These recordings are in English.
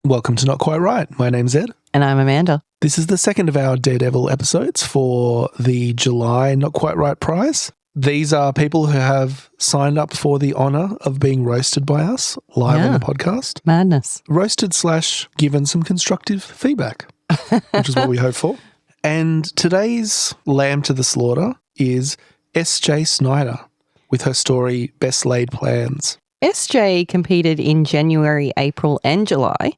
Welcome to Not Quite Right. My name's Ed. And I'm Amanda. This is the second of our Daredevil episodes for the July Not Quite Right prize. These are people who have signed up for the honour of being roasted by us live on the podcast. Madness. Roasted / given some constructive feedback, which is what we hope for. And today's lamb to the slaughter is S J Snyder with her story Best Laid Plans. SJ competed in January, April and July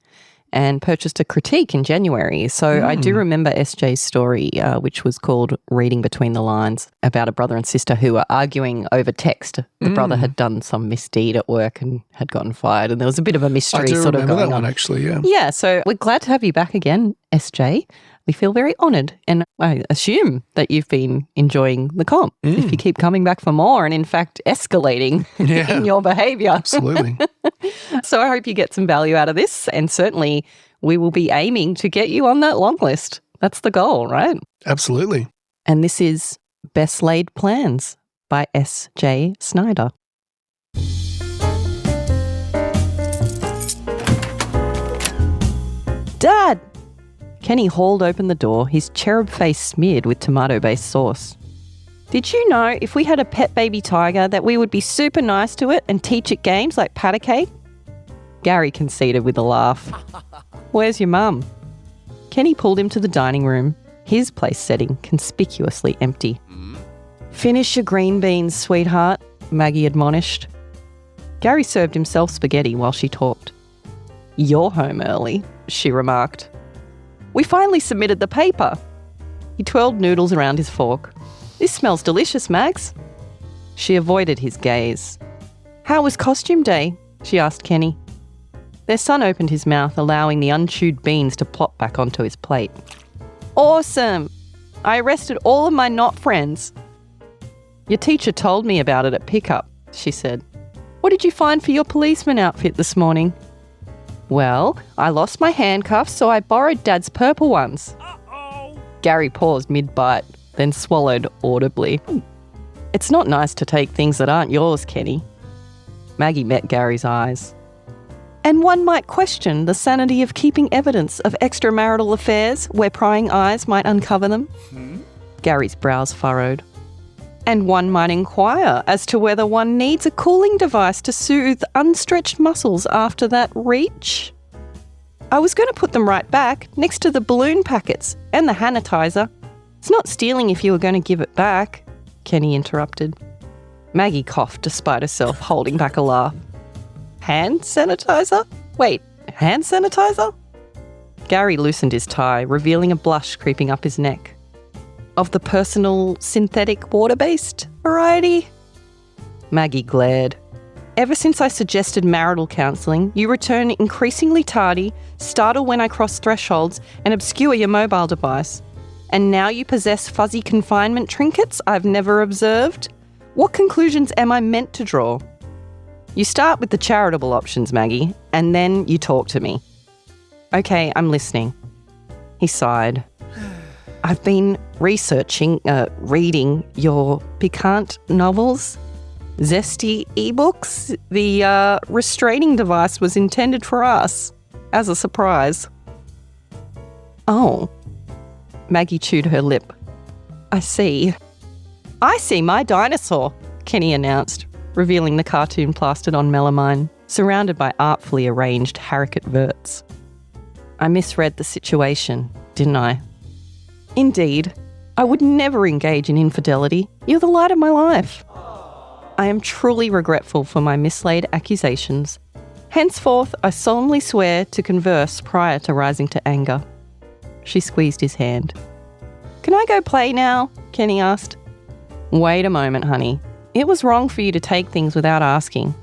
and purchased a critique in January. So I do remember SJ's story, which was called Reading Between the Lines, about a brother and sister who were arguing over text. The brother had done some misdeed at work and had gotten fired, and there was a bit of a mystery sort of going on. I do remember that one, actually, yeah. Yeah, so we're glad to have you back again, SJ. We feel very honoured, and I assume that you've been enjoying the comp if you keep coming back for more and, in fact, escalating in your behaviour. Absolutely. So I hope you get some value out of this, and certainly we will be aiming to get you on that long list. That's the goal, right? Absolutely. And this is Best Laid Plans by S J Snyder. Dad! Kenny hauled open the door, his cherub face smeared with tomato-based sauce. Did you know if we had a pet baby tiger that we would be super nice to it and teach it games like pat a cake? Gary conceded with a laugh. Where's your mum? Kenny pulled him to the dining room, his place setting conspicuously empty. Finish your green beans, sweetheart, Maggie admonished. Gary served himself spaghetti while she talked. You're home early, she remarked. We finally submitted the paper. He twirled noodles around his fork. This smells delicious, Mags. She avoided his gaze. How was costume day? She asked Kenny. Their son opened his mouth, allowing the unchewed beans to plop back onto his plate. Awesome! I arrested all of my not friends. Your teacher told me about it at pickup, she said. What did you find for your policeman outfit this morning? Well, I lost my handcuffs, so I borrowed Dad's purple ones. Uh-oh. Gary paused mid-bite, then swallowed audibly. It's not nice to take things that aren't yours, Kenny. Maggie met Gary's eyes. And one might question the sanity of keeping evidence of extramarital affairs where prying eyes might uncover them. Gary's brows furrowed. And one might inquire as to whether one needs a cooling device to soothe unstretched muscles after that reach. I was going to put them right back next to the balloon packets and the sanitizer. It's not stealing if you were going to give it back, Kenny interrupted. Maggie coughed despite herself, holding back a laugh. Hand sanitizer? Wait, hand sanitizer? Gary loosened his tie, revealing a blush creeping up his neck. Of the personal synthetic water-based variety? Maggie glared. Ever since I suggested marital counselling, you return increasingly tardy, startle when I cross thresholds, and obscure your mobile device. And now you possess fuzzy confinement trinkets I've never observed? What conclusions am I meant to draw? You start with the charitable options, Maggie, and then you talk to me. Okay, I'm listening. He sighed. I've been reading your piquant novels, zesty ebooks. The restraining device was intended for us, as a surprise. Oh. Maggie chewed her lip. I see. I see my dinosaur, Kenny announced, revealing the cartoon plastered on melamine, surrounded by artfully arranged haricot verts. I misread the situation, didn't I? Indeed. I would never engage in infidelity. You're the light of my life. I am truly regretful for my mislaid accusations. Henceforth, I solemnly swear to converse prior to rising to anger. She squeezed his hand. Can I go play now? Kenny asked. Wait a moment, honey. It was wrong for you to take things without asking.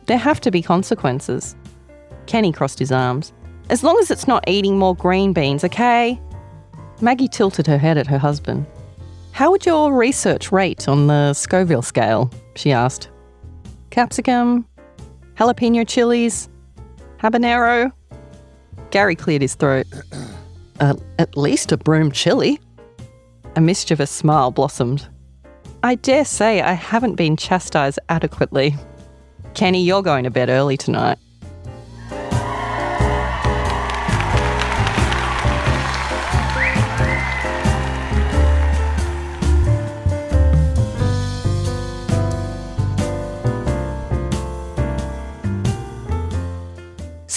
There have to be consequences. Kenny crossed his arms. As long as it's not eating more green beans, okay? Maggie tilted her head at her husband. How would your research rate on the Scoville scale? She asked. Capsicum? Jalapeno chilies? Habanero? Gary cleared his throat. At least a broom chili. A mischievous smile blossomed. I dare say I haven't been chastised adequately. Kenny, you're going to bed early tonight.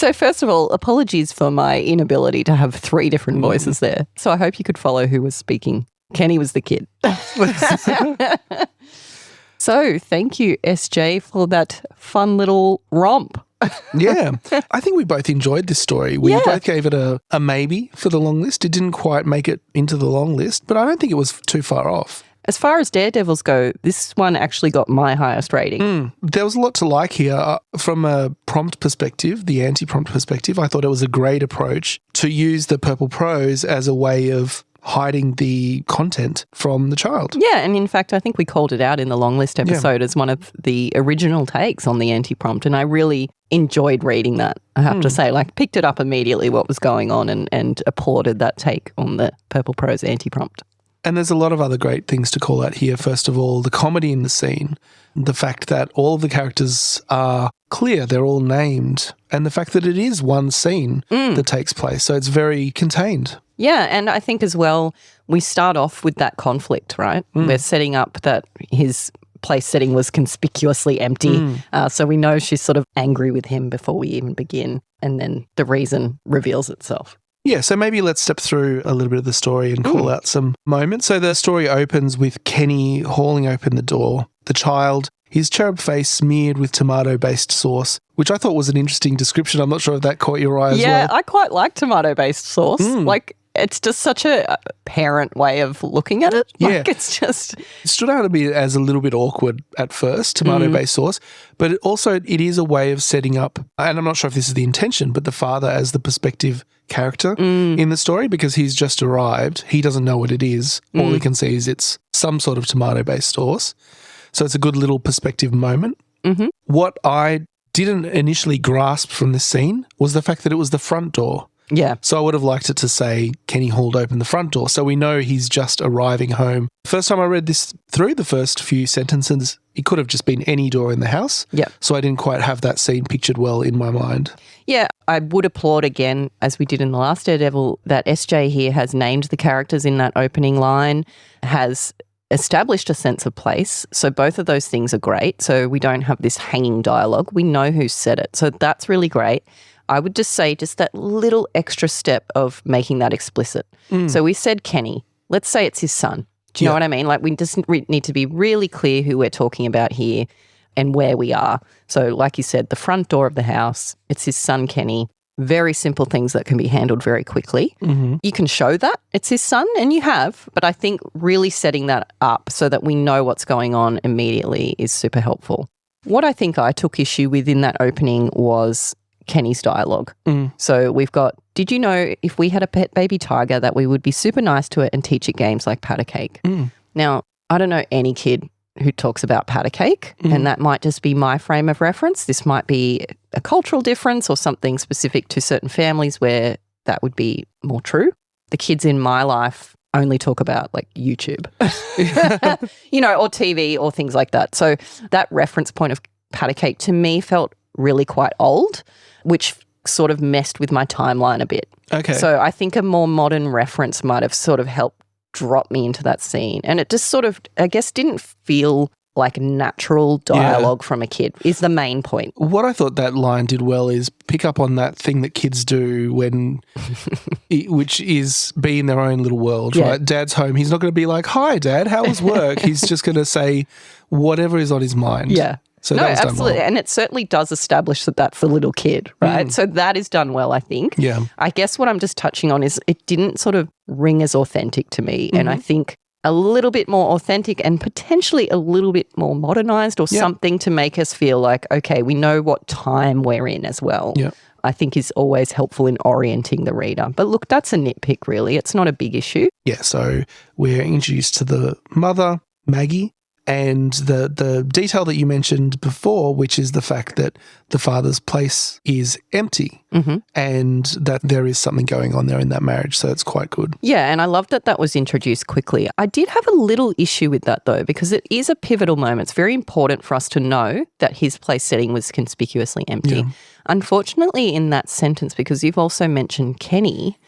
So first of all, apologies for my inability to have 3 different voices there. So I hope you could follow who was speaking. Kenny was the kid. So thank you, SJ, for that fun little romp. Yeah. I think we both enjoyed this story. We both gave it a maybe for the long list. It didn't quite make it into the long list, but I don't think it was too far off. As far as Daredevils go, this one actually got my highest rating. There was a lot to like here. From a prompt perspective, the anti-prompt perspective, I thought it was a great approach to use the purple prose as a way of hiding the content from the child. Yeah, and in fact, I think we called it out in the long list episode as one of the original takes on the anti-prompt, and I really enjoyed reading that, I have to say. Like, picked it up immediately what was going on and applauded that take on the purple prose anti-prompt. And there's a lot of other great things to call out here. First of all, the comedy in the scene, the fact that all of the characters are clear, they're all named, and the fact that it is one scene that takes place, so it's very contained. Yeah, and I think as well, we start off with that conflict, right? We're setting up that his place setting was conspicuously empty, so we know she's sort of angry with him before we even begin, and then the reason reveals itself. Yeah, so maybe let's step through a little bit of the story and call out some moments. So the story opens with Kenny hauling open the door. The child, his cherub face smeared with tomato-based sauce, which I thought was an interesting description. I'm not sure if that caught your eye as well. Yeah, I quite like tomato-based sauce. Like, it's just such a parent way of looking at it. Like, it's just... It stood out to me as a little bit awkward at first, tomato-based sauce, but it is a way of setting up, and I'm not sure if this is the intention, but the father as the perspective character in the story, because he's just arrived. He doesn't know what it is. All he can see is it's some sort of tomato-based sauce. So it's a good little perspective moment. What I didn't initially grasp from this scene was the fact that it was the front door. Yeah. So I would have liked it to say, Kenny hauled open the front door. So we know he's just arriving home. First time I read this through, the first few sentences, it could have just been any door in the house. Yeah. So I didn't quite have that scene pictured well in my mind. Yeah, I would applaud again, as we did in the last Daredevil, that SJ here has named the characters in that opening line, has established a sense of place. So both of those things are great. So we don't have this hanging dialogue. We know who said it. So that's really great. I would just say just that little extra step of making that explicit. So we said Kenny. Let's say it's his son. Do you know what I mean? Like, we just need to be really clear who we're talking about here and where we are. So like you said, the front door of the house, it's his son Kenny. Very simple things that can be handled very quickly. You can show that it's his son, and you have, but I think really setting that up so that we know what's going on immediately is super helpful. What I think I took issue with in that opening was Kenny's dialogue. So we've got, did you know if we had a pet baby tiger that we would be super nice to it and teach it games like pat a cake? Now, I don't know any kid who talks about pat a cake, and that might just be my frame of reference. This might be a cultural difference or something specific to certain families where that would be more true. The kids in my life only talk about like YouTube, or TV or things like that. So that reference point of pat a cake to me felt really quite old, which sort of messed with my timeline a bit. Okay. So I think a more modern reference might have sort of helped drop me into that scene. And it just sort of, I guess, didn't feel like natural dialogue from a kid is the main point. What I thought that line did well is pick up on that thing that kids do when, which is be in their own little world, right? Dad's home. He's not going to be like, hi, Dad, how was work? He's just going to say whatever is on his mind. Yeah. So no, that was absolutely. done well. And it certainly does establish that that's the little kid, right? So that is done well, I think. Yeah. I guess what I'm just touching on is it didn't sort of ring as authentic to me. And I think a little bit more authentic and potentially a little bit more modernized or something to make us feel like, okay, we know what time we're in as well. Yeah. I think is always helpful in orienting the reader. But look, that's a nitpick really. It's not a big issue. Yeah, so we're introduced to the mother, Maggie, and the detail that you mentioned before, which is the fact that the father's place is empty and that there is something going on there in that marriage. So it's quite good. Yeah, and I love that that was introduced quickly. I did have a little issue with that though, because it is a pivotal moment. It's very important for us to know that his place setting was conspicuously empty. Yeah. Unfortunately, in that sentence, because you've also mentioned Kenny,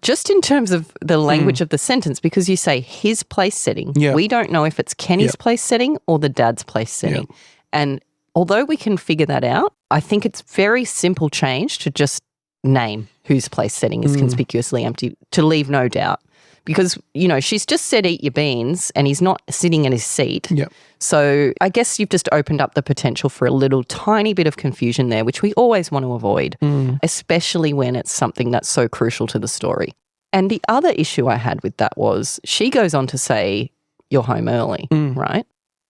just in terms of the language of the sentence, because you say his place setting, we don't know if it's Kenny's place setting or the dad's place setting. And although we can figure that out, I think it's very simple change to just name whose place setting is conspicuously empty, to leave no doubt. Because, she's just said eat your beans and he's not sitting in his seat. Yep. So I guess you've just opened up the potential for a little tiny bit of confusion there, which we always want to avoid, especially when it's something that's so crucial to the story. And the other issue I had with that was she goes on to say, you're home early, right?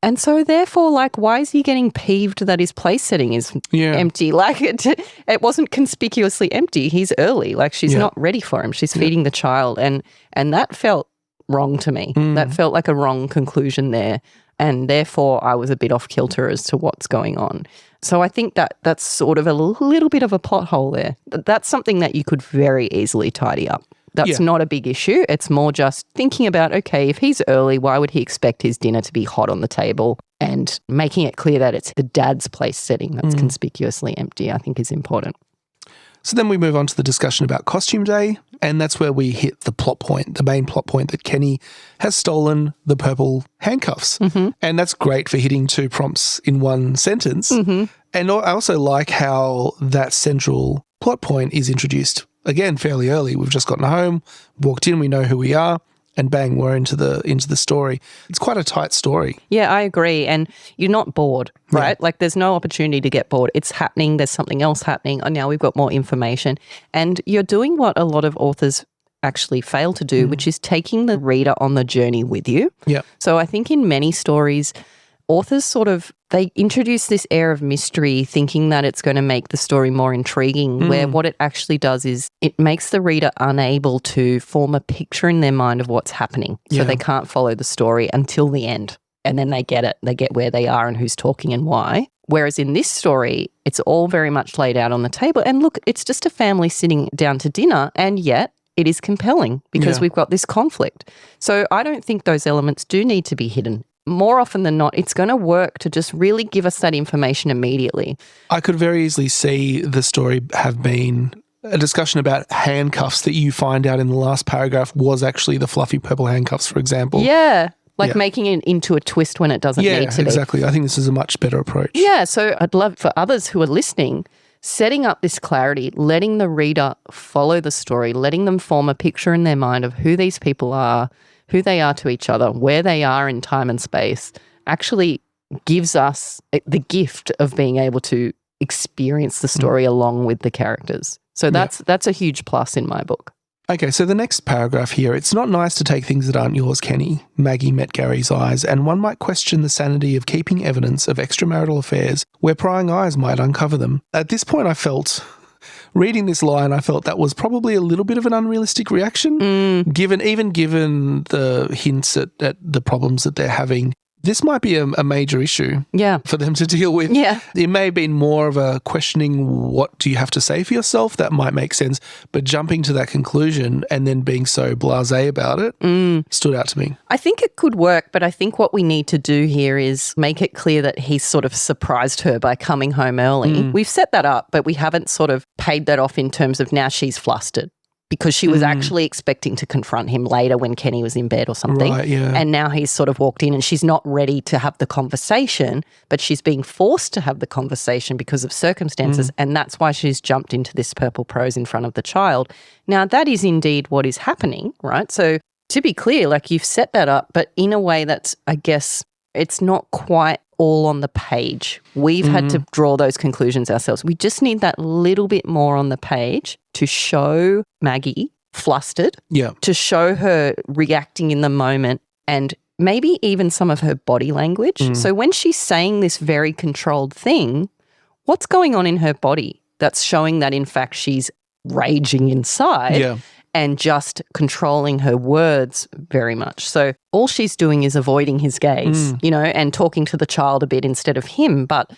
And so therefore, why is he getting peeved that his place setting is empty? It wasn't conspicuously empty. He's early. She's not ready for him. She's feeding the child. And that felt wrong to me. That felt like a wrong conclusion there. And therefore, I was a bit off kilter as to what's going on. So I think that's sort of a little bit of a plot hole there. That's something that you could very easily tidy up. That's not a big issue. It's more just thinking about, okay, if he's early, why would he expect his dinner to be hot on the table? And making it clear that it's the dad's place setting that's conspicuously empty, I think is important. So then we move on to the discussion about costume day, and that's where we hit the plot point, the main plot point, that Kenny has stolen the purple handcuffs. And that's great for hitting 2 prompts in one sentence. And I also like how that central plot point is introduced, again, fairly early. We've just gotten home, walked in, we know who we are, and bang, we're into the story. It's quite a tight story. Yeah, I agree. And you're not bored, right? There's no opportunity to get bored. It's happening. There's something else happening. And now we've got more information. And you're doing what a lot of authors actually fail to do, which is taking the reader on the journey with you. Yeah. So I think in many stories, authors they introduce this air of mystery thinking that it's going to make the story more intriguing, where what it actually does is it makes the reader unable to form a picture in their mind of what's happening. So they can't follow the story until the end. And then they get it. They get where they are and who's talking and why. Whereas in this story, it's all very much laid out on the table. And look, it's just a family sitting down to dinner, and yet it is compelling because we've got this conflict. So I don't think those elements do need to be hidden. More often than not, it's going to work to just really give us that information immediately. I could very easily see the story have been a discussion about handcuffs that you find out in the last paragraph was actually the fluffy purple handcuffs, for example. Yeah. Making it into a twist when it doesn't need to be. Yeah, exactly. I think this is a much better approach. Yeah, so I'd love for others who are listening, setting up this clarity, letting the reader follow the story, letting them form a picture in their mind of who these people are, who they are to each other, where they are in time and space, actually gives us the gift of being able to experience the story along with the characters. So that's a huge plus in my book. Okay, so the next paragraph here, it's not nice to take things that aren't yours, Kenny. Maggie met Gary's eyes, and one might question the sanity of keeping evidence of extramarital affairs where prying eyes might uncover them. At this point, reading this line, I felt that was probably a little bit of an unrealistic reaction, given the hints at the problems that they're having. This might be a major issue for them to deal with. Yeah. It may have been more of a questioning, what do you have to say for yourself? That might make sense. But jumping to that conclusion and then being so blasé about it stood out to me. I think it could work, but I think what we need to do here is make it clear that he sort of surprised her by coming home early. We've set that up, but we haven't sort of paid that off in terms of now she's flustered, because she was actually expecting to confront him later when Kenny was in bed or something. Right, yeah. And now he's sort of walked in and she's not ready to have the conversation, but she's being forced to have the conversation because of circumstances, and that's why she's jumped into this purple prose in front of the child. Now, that is indeed what is happening, right? So to be clear, you've set that up, but in a way that's, I guess, it's not quite all on the page. We've had to draw those conclusions ourselves. We just need that little bit more on the page to show Maggie flustered, to show her reacting in the moment, and maybe even some of her body language. So when she's saying this very controlled thing, what's going on in her body that's showing that, in fact, she's raging inside and just controlling her words very much. So all she's doing is avoiding his gaze, and talking to the child a bit instead of him. But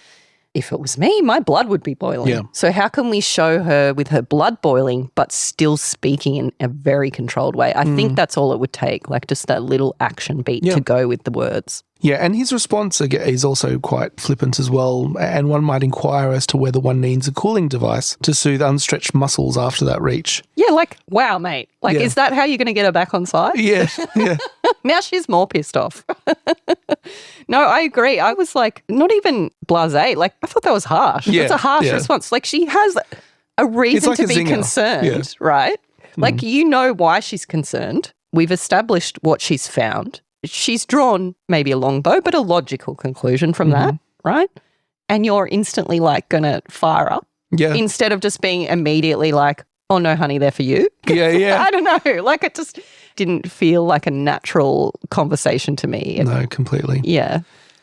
if it was me, my blood would be boiling. Yeah. So how can we show her with her blood boiling but still speaking in a very controlled way? I think that's all it would take, just that little action beat to go with the words. Yeah, and his response is also quite flippant as well, and one might inquire as to whether one needs a cooling device to soothe unstretched muscles after that reach. Yeah, wow, mate. Is that how you're going to get her back on site? Yeah, yeah. Now she's more pissed off. No, I agree. I was like, not even blasé. Like, I thought that was harsh. Yeah, It's a harsh yeah. response. Like, she has a reason like to a be zinger. concerned, right? Like, you know why she's concerned. We've established what she's found. She's drawn maybe a long bow, but a logical conclusion from that, right? And you're instantly like going to fire up instead of just being immediately like, oh no, honey, they're for you. Yeah. I don't know. Like, it just didn't feel like a natural conversation to me. No, completely. Yeah.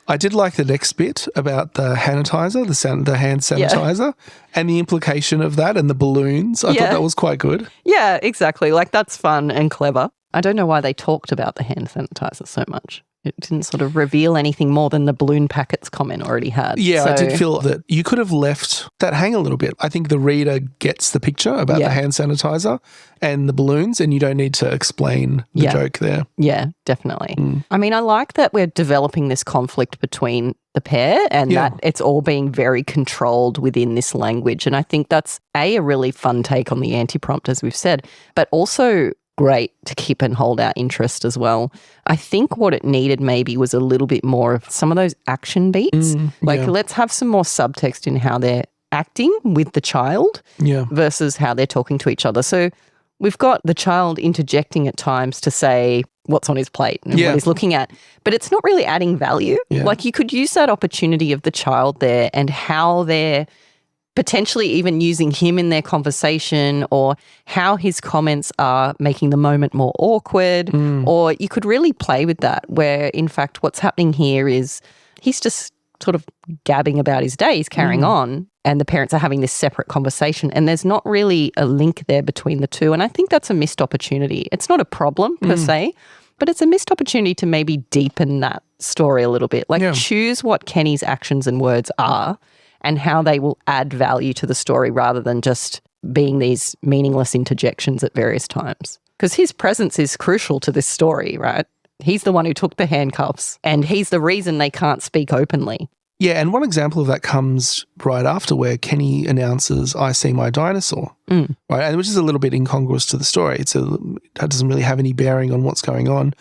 I did like the next bit about the sanitizer, the hand sanitizer, and the implication of that and the balloons. I thought that was quite good. Yeah, exactly. Like, that's fun and clever. I don't know why they talked about the hand sanitizer so much. It didn't sort of reveal anything more than the balloon packets comment already had. Yeah, I did feel that you could have left that hang a little bit. I think the reader gets the picture about the hand sanitizer and the balloons, and you don't need to explain the joke there. Yeah, definitely. I mean, I like that we're developing this conflict between the pair and that it's all being very controlled within this language. And I think that's, a really fun take on the anti-prompt, as we've said, but also great to keep and hold our interest as well. I think what it needed maybe was a little bit more of some of those action beats. Let's have some more subtext in how they're acting with the child versus how they're talking to each other. So we've got the child interjecting at times to say what's on his plate and what he's looking at, but it's not really adding value. Like, you could use that opportunity of the child there and how they're potentially even using him in their conversation, or how his comments are making the moment more awkward, or you could really play with that, where in fact what's happening here is he's just sort of gabbing about his day, he's carrying on, and the parents are having this separate conversation, and there's not really a link there between the two. And I think that's a missed opportunity. It's not a problem per se, but it's a missed opportunity to maybe deepen that story a little bit. Like, choose what Kenny's actions and words are and how they will add value to the story rather than just being these meaningless interjections at various times. Because his presence is crucial to this story, right? He's the one who took the handcuffs, and he's the reason they can't speak openly. Yeah, and one example of that comes right after, where Kenny announces, "I see my dinosaur," right, and which is a little bit incongruous to the story. That doesn't really have any bearing on what's going on.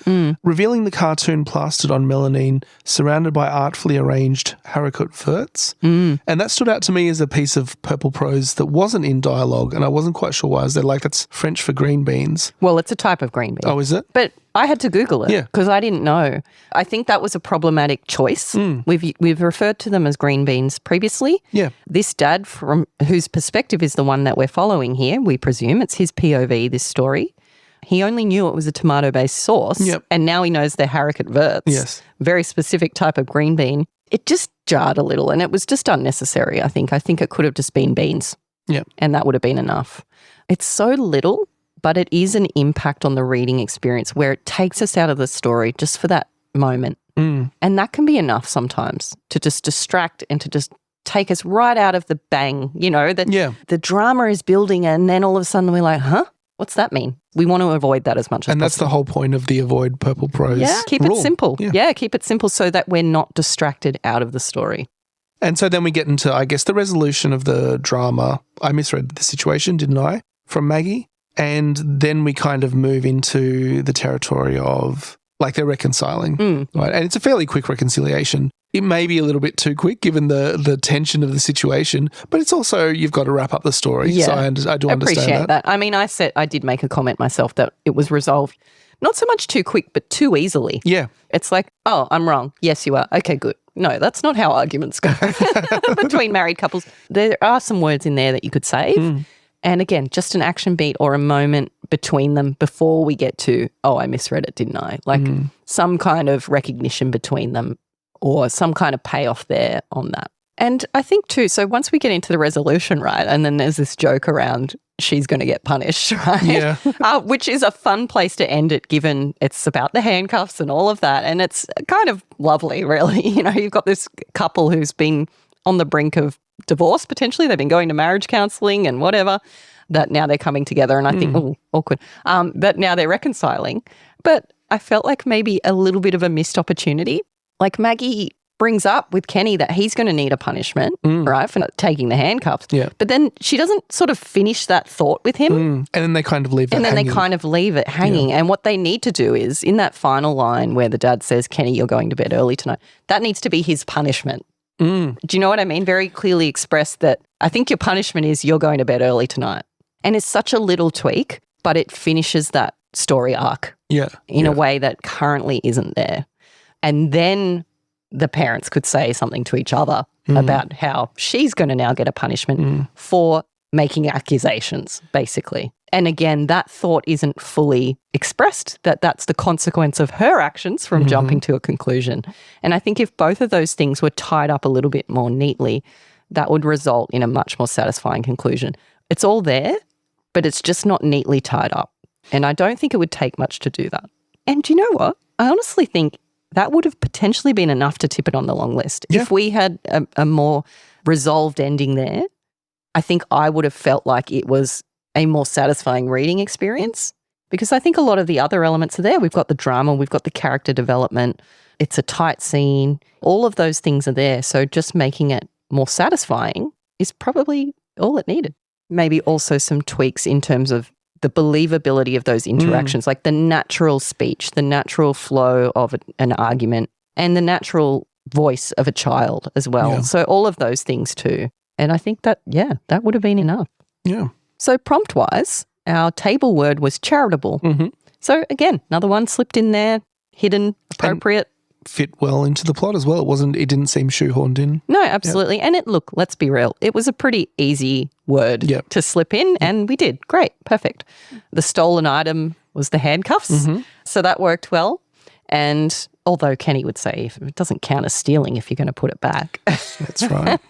Revealing the cartoon plastered on melamine, surrounded by artfully arranged haricot verts. And that stood out to me as a piece of purple prose that wasn't in dialogue, and I wasn't quite sure why. That's French for green beans. Well, it's a type of green bean. Oh, is it? But I had to Google it because I didn't know. I think that was a problematic choice. We've referred to them as green beans previously. Yeah. This dad, from whose perspective is the one that we're following here, we presume it's his POV, this story. He only knew it was a tomato-based sauce, and now he knows they're haricot verts. Yes. Very specific type of green bean. It just jarred a little, and it was just unnecessary, I think. I think it could have just been beans. Yeah. And that would have been enough. It's so little, but it is an impact on the reading experience where it takes us out of the story just for that moment. And that can be enough sometimes to just distract and to just take us right out of the bang, the drama is building, and then all of a sudden we're like, huh? What's that mean? We want to avoid that as much as possible. And that's the whole point of the avoid purple prose keep rule. it simple. Yeah, keep it simple so that we're not distracted out of the story. And so then we get into, I guess, the resolution of the drama. I misread the situation, didn't I, from Maggie? And then we kind of move into the territory of, they're reconciling, right? And it's a fairly quick reconciliation. It may be a little bit too quick given the tension of the situation, but it's also, you've got to wrap up the story. Yeah. So I do understand appreciate that. I mean, I did make a comment myself that it was resolved not so much too quick, but too easily. Yeah. It's like, oh, I'm wrong. Yes, you are. Okay, good. No, that's not how arguments go between married couples. There are some words in there that you could save. And again, just an action beat or a moment between them before we get to, oh, I misread it, didn't I? Some kind of recognition between them or some kind of payoff there on that. And I think too, so once we get into the resolution, right, and then there's this joke around she's going to get punished, right? Yeah. Which is a fun place to end it given it's about the handcuffs and all of that. And it's kind of lovely, really. You've got this couple who's been on the brink of divorce, potentially. They've been going to marriage counselling and whatever, that now they're coming together. And I think, awkward, that now they're reconciling. But I felt like maybe a little bit of a missed opportunity. Like Maggie brings up with Kenny that he's going to need a punishment, right, for not taking the handcuffs. Yeah. But then she doesn't sort of finish that thought with him. And then they kind of leave it hanging. And what they need to do is, in that final line where the dad says, Kenny, you're going to bed early tonight, that needs to be his punishment. Do you know what I mean? Very clearly expressed that I think your punishment is you're going to bed early tonight. And it's such a little tweak, but it finishes that story arc in a way that currently isn't there. And then the parents could say something to each other about how she's going to now get a punishment for making accusations, basically. And again, that thought isn't fully expressed, that that's the consequence of her actions from jumping to a conclusion. And I think if both of those things were tied up a little bit more neatly, that would result in a much more satisfying conclusion. It's all there, but it's just not neatly tied up. And I don't think it would take much to do that. And do you know what? I honestly think that would have potentially been enough to tip it on the long list. Yeah. If we had a more resolved ending there, I think I would have felt like it was a more satisfying reading experience, because I think a lot of the other elements are there. We've got the drama, we've got the character development, it's a tight scene, all of those things are there. So just making it more satisfying is probably all it needed. Maybe also some tweaks in terms of the believability of those interactions, like the natural speech, the natural flow of an argument, and the natural voice of a child as well. Yeah. So all of those things too. And I think that, that would have been enough. Yeah. So prompt-wise, our table word was charitable. So again, another one slipped in there, hidden, appropriate. And fit well into the plot as well. It didn't seem shoehorned in. No, absolutely. Yeah. And let's be real, it was a pretty easy word to slip in, and we did. Great, perfect. The stolen item was the handcuffs. So that worked well. And although Kenny would say it doesn't count as stealing if you're going to put it back. That's right.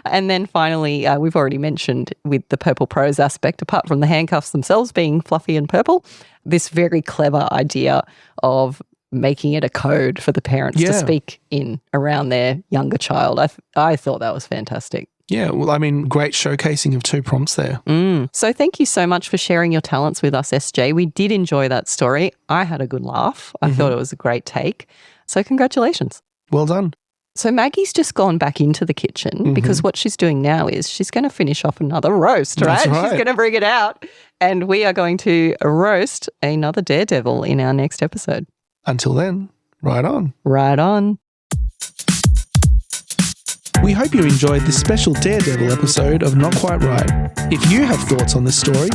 And then finally, we've already mentioned with the purple prose aspect, apart from the handcuffs themselves being fluffy and purple, this very clever idea of making it a code for the parents to speak in around their younger child. I thought that was fantastic. Yeah, well, I mean, great showcasing of two prompts there. So thank you so much for sharing your talents with us, SJ. We did enjoy that story. I had a good laugh. I thought it was a great take. So congratulations. Well done. So Maggie's just gone back into the kitchen because what she's doing now is she's going to finish off another roast, right? That's right. She's going to bring it out, and we are going to roast another Daredevil in our next episode. Until then, right on. Right on. We hope you enjoyed this special Daredevil episode of Not Quite Right. If you have thoughts on this story,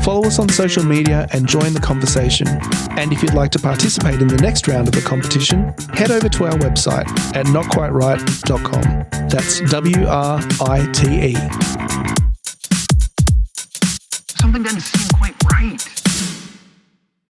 follow us on social media and join the conversation. And if you'd like to participate in the next round of the competition, head over to our website at notquiteright.com. That's WRITE. Something doesn't seem quite right.